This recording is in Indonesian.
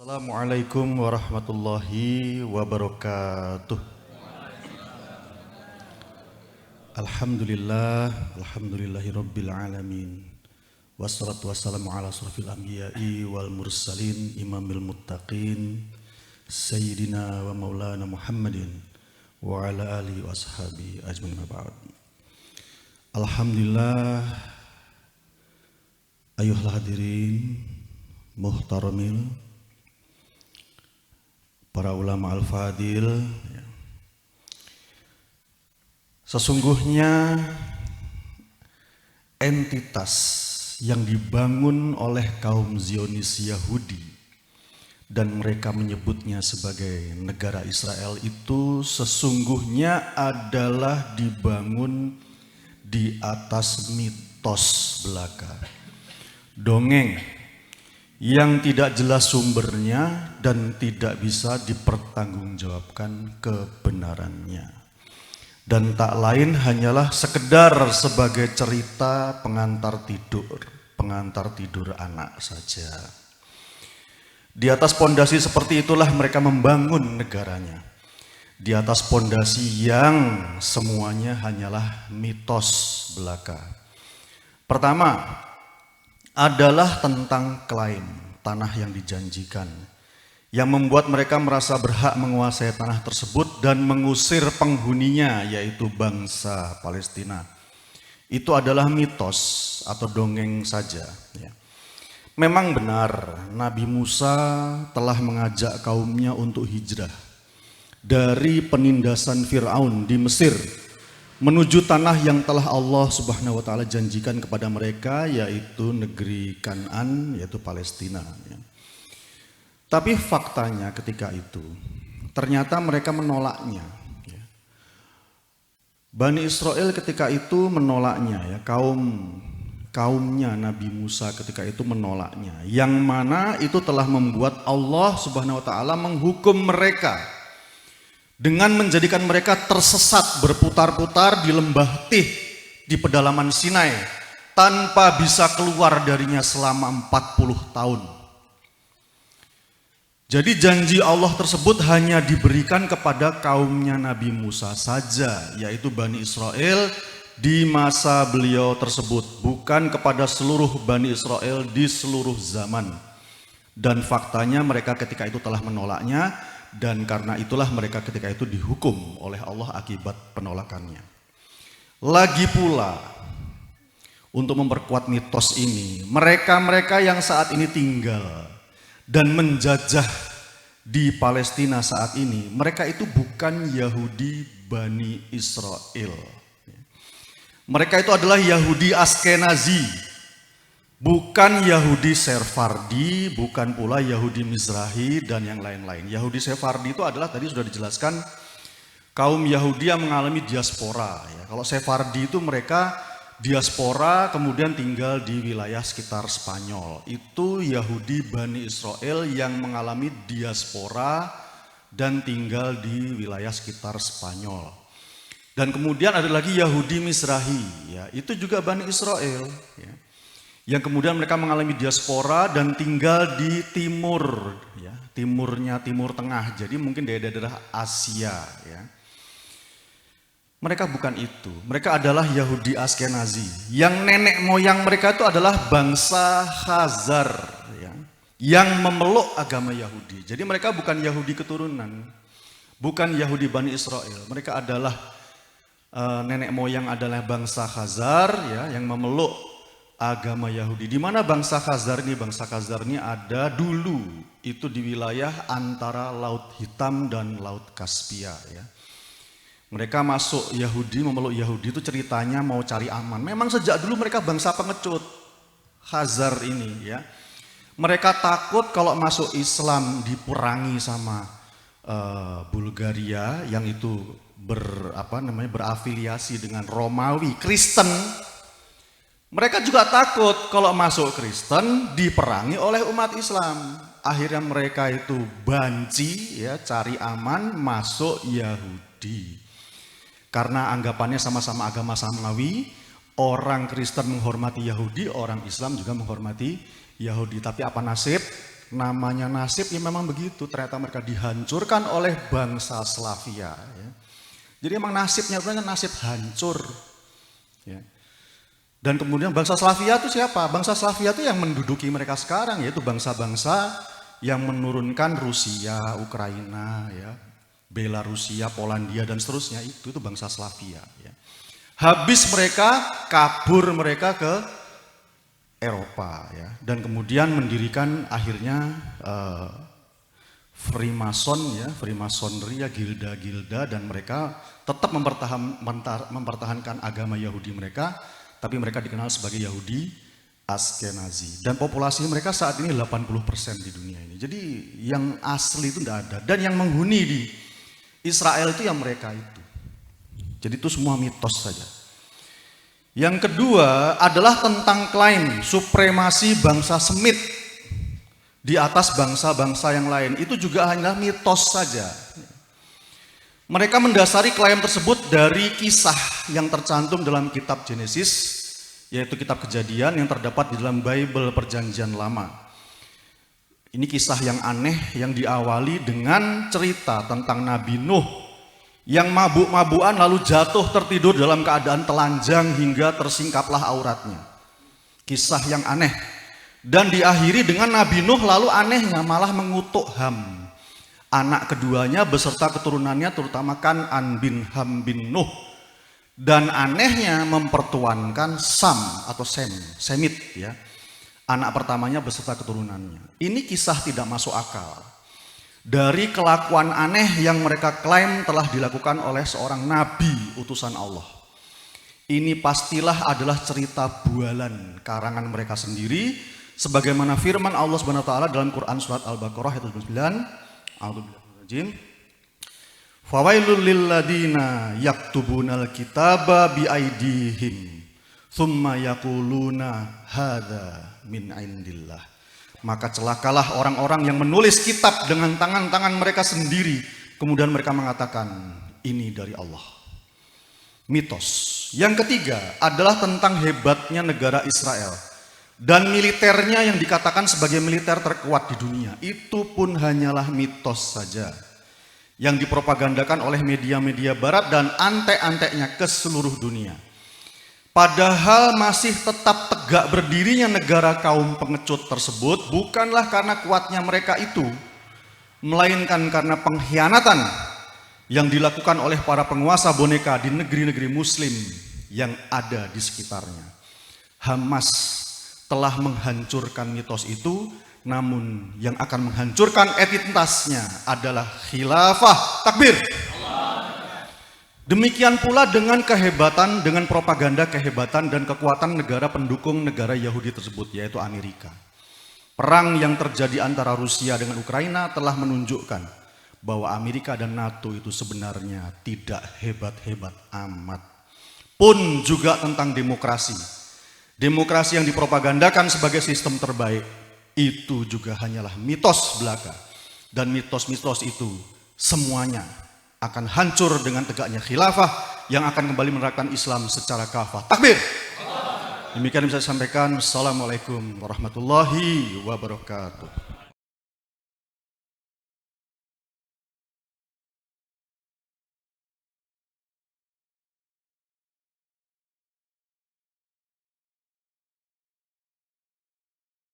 Assalamualaikum warahmatullahi wabarakatuh. Alhamdulillahi rabbil alamin. Wassalatu wassalamu ala asrafil anbiya'i wal mursalin imamil muttaqin Sayyidina wa maulana Muhammadin wa ala alihi wa ashabihi ajmain ba'd. Alhamdulillah, ayuhal hadirin muhtaramil, para ulama al-fadil, sesungguhnya entitas yang dibangun oleh kaum Zionis Yahudi dan mereka menyebutnya sebagai negara Israel itu sesungguhnya adalah dibangun di atas mitos belaka, dongeng yang tidak jelas sumbernya dan tidak bisa dipertanggungjawabkan kebenarannya, dan tak lain hanyalah sekedar sebagai cerita pengantar tidur anak saja. Di atas pondasi seperti itulah mereka membangun negaranya, di atas pondasi yang semuanya hanyalah mitos belaka. Pertama adalah tentang klaim tanah yang dijanjikan, yang membuat mereka merasa berhak menguasai tanah tersebut dan mengusir penghuninya, yaitu bangsa Palestina. Itu adalah mitos atau dongeng saja. Memang benar, Nabi Musa telah mengajak kaumnya untuk hijrah dari penindasan Fir'aun di Mesir menuju tanah yang telah Allah Subhanahu wa Ta'ala janjikan kepada mereka, yaitu negeri Kan'an, yaitu Palestina. Tapi faktanya ketika itu ternyata mereka menolaknya. Bani Israel ketika itu menolaknya, kaumnya Nabi Musa ketika itu menolaknya, yang mana itu telah membuat Allah Subhanahu wa Ta'ala menghukum mereka dengan menjadikan mereka tersesat berputar-putar di lembah Tih di pedalaman Sinai tanpa bisa keluar darinya selama 40 tahun. Jadi janji Allah tersebut hanya diberikan kepada kaumnya Nabi Musa saja, yaitu Bani Israel di masa beliau tersebut, bukan kepada seluruh Bani Israel di seluruh zaman. Dan faktanya mereka ketika itu telah menolaknya, dan karena itulah mereka ketika itu dihukum oleh Allah akibat penolakannya. Lagi pula, untuk memperkuat mitos ini, mereka-mereka yang saat ini tinggal dan menjajah di Palestina saat ini, mereka itu bukan Yahudi Bani Israel. Mereka itu adalah Yahudi Askenazi, bukan Yahudi Sephardi, bukan pula Yahudi Mizrahi dan yang lain-lain. Yahudi Sephardi itu adalah, tadi sudah dijelaskan, kaum Yahudi yang mengalami diaspora. Kalau Sephardi itu mereka diaspora kemudian tinggal di wilayah sekitar Spanyol. Itu Yahudi Bani Israel yang mengalami diaspora dan tinggal di wilayah sekitar Spanyol. Dan kemudian ada lagi Yahudi Mizrahi, itu juga Bani Israel, yang kemudian mereka mengalami diaspora dan tinggal di timur, Timur Tengah, jadi mungkin daerah-daerah Asia. Mereka bukan itu, mereka adalah Yahudi Askenazi, yang nenek moyang mereka itu adalah bangsa Khazar, yang memeluk agama Yahudi. Jadi mereka bukan Yahudi keturunan, bukan Yahudi Bani Israel, mereka adalah nenek moyang adalah bangsa Khazar, yang memeluk agama Yahudi. Di mana bangsa Khazar ini? Bangsa Khazar ini ada dulu itu di wilayah antara Laut Hitam dan Laut Kaspia. Mereka masuk Yahudi, memeluk Yahudi itu ceritanya mau cari aman. Memang sejak dulu mereka bangsa pengecut, Khazar ini. Mereka takut kalau masuk Islam diperangi sama Bulgaria yang itu berafiliasi dengan Romawi, Kristen. Mereka juga takut kalau masuk Kristen diperangi oleh umat Islam. Akhirnya mereka itu banci, cari aman masuk Yahudi. Karena anggapannya sama-sama agama samawi, orang Kristen menghormati Yahudi, orang Islam juga menghormati Yahudi. Tapi apa nasib? Namanya nasib ya memang begitu, ternyata mereka dihancurkan oleh bangsa Slavia. Ya. Jadi emang nasibnya sebenarnya nasib hancur. Ya. Dan kemudian bangsa Slavia itu siapa? Bangsa Slavia itu yang menduduki mereka sekarang, yaitu bangsa-bangsa yang menurunkan Rusia, Ukraina, ya, Belarusia, Polandia dan seterusnya, itu bangsa Slavia. Ya. Habis mereka kabur mereka ke Eropa, ya, dan kemudian mendirikan akhirnya Freemason, ya, Freemasonry, ya, gilda-gilda, dan mereka tetap mempertahankan agama Yahudi mereka, tapi mereka dikenal sebagai Yahudi Askenazi. Dan populasi mereka saat ini 80% di dunia ini. Jadi yang asli itu tidak ada. Dan yang menghuni di Israel itu yang mereka itu. Jadi itu semua mitos saja. Yang kedua adalah tentang klaim supremasi bangsa Semit di atas bangsa-bangsa yang lain. Itu juga hanya mitos saja. Mereka mendasari klaim tersebut dari kisah yang tercantum dalam kitab Genesis, yaitu kitab Kejadian yang terdapat di dalam Bible Perjanjian Lama. Ini kisah yang aneh yang diawali dengan cerita tentang Nabi Nuh yang mabuk-mabukan lalu jatuh tertidur dalam keadaan telanjang hingga tersingkaplah auratnya. Kisah yang aneh. Dan diakhiri dengan Nabi Nuh lalu anehnya malah mengutuk Ham, anak keduanya beserta keturunannya, terutama Kan'an bin Ham bin Nuh. Dan anehnya mempertuankan Sam atau Semit, ya, anak pertamanya beserta keturunannya. Ini kisah tidak masuk akal. Dari kelakuan aneh yang mereka klaim telah dilakukan oleh seorang nabi utusan Allah. Ini pastilah adalah cerita bualan karangan mereka sendiri, sebagaimana firman Allah Subhanahu wa taala dalam Quran surat Al-Baqarah ayat 29, A'udzubillahi Fawailul lilladina yaktubunal kitaba biaidihim thumma yaquluna hadza min indillah. Maka celakalah orang-orang yang menulis kitab dengan tangan-tangan mereka sendiri, kemudian mereka mengatakan ini dari Allah. Mitos. Yang ketiga adalah tentang hebatnya negara Israel dan militernya yang dikatakan sebagai militer terkuat di dunia. Itu pun hanyalah mitos saja yang dipropagandakan oleh media-media barat dan antek-anteknya ke seluruh dunia. Padahal masih tetap tegak berdirinya negara kaum pengecut tersebut bukanlah karena kuatnya mereka itu, melainkan karena pengkhianatan yang dilakukan oleh para penguasa boneka di negeri-negeri muslim yang ada di sekitarnya. Hamas telah menghancurkan mitos itu, namun yang akan menghancurkan entitasnya adalah khilafah takbir. Demikian pula dengan kehebatan, dengan propaganda kehebatan dan kekuatan negara pendukung negara Yahudi tersebut, yaitu Amerika. Perang yang terjadi antara Rusia dengan Ukraina telah menunjukkan bahwa Amerika dan NATO itu sebenarnya tidak hebat-hebat amat. Pun juga tentang demokrasi. Demokrasi yang dipropagandakan sebagai sistem terbaik itu juga hanyalah mitos belaka. Dan mitos-mitos itu semuanya akan hancur dengan tegaknya khilafah yang akan kembali menerapkan Islam secara kafah. Takbir. Demikian yang bisa saya sampaikan. Assalamualaikum warahmatullahi wabarakatuh.